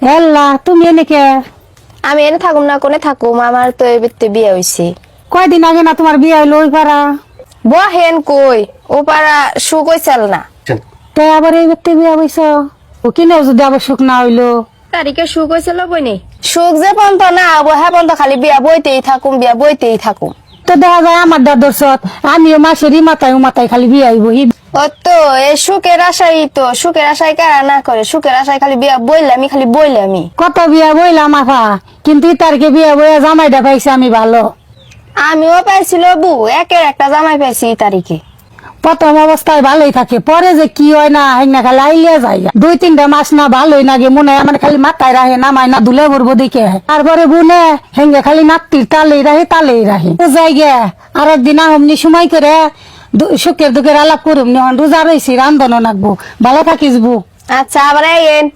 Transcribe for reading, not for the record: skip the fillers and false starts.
এল্লা তুমি এনেকে আমি এনে থাকুম না কোনে থাকুম, আমার তো এবিতে বিয়ে হইছে। কয়দিন আগে না তোমার বিয়ে হইলো ওই পারা? বহেন কই ও পারা সুখ হইছিল না। তাই আবার এই ব্যক্তি বিয়ে হইছ? ও কিনেও যদি আবার সুখ না হইলো? তারিখে সুখ হইছিল বইনি, সুখ যে পন্ত না হবো হ্যাঁ পন্ত খালি বিয়া বইতেই থাকুম, বিয়া বইতেই থাকুম। তো দেখা যায় আমার দাদর সত আমিও মাসেরই মাথায় খালি বিয়ে হইব। ও তো এই সুখের আশাই তো, সুখের আশায় কারা না করে, সুখের আশায় খালি বিয়া বইলামি, খালি বইলামি। কত বিয়া বইলাম আফা, কিন্তু তারকে বিয়ে বইয়া জামাইটা পাইছি আমি ভালো। আমিও পাইছিল বু, একের একটা জামাই পাইছি এই তারিখে। প্রথম অবস্থায় ভালোই থাকে, পরে যে কি হয় না হেঙ্গা খালি আইলে যায় 2-3টা মাস না ভালোই নাগে মনে হয় আমার খালি মাথায় রাহে নামায় না ধুলে ভরবো দিকে। তারপরে বুনে হেঙ্গা খালি নাতির তালেই রাহে জায়গা। আর একদিন আহমনি সময় করে সুখের দুঃখের আলাপ করুম, রোজা রয়েছি রান্ধনও নাকবো। ভালো থাকিস বু। আচ্ছা আবার আইয়েন।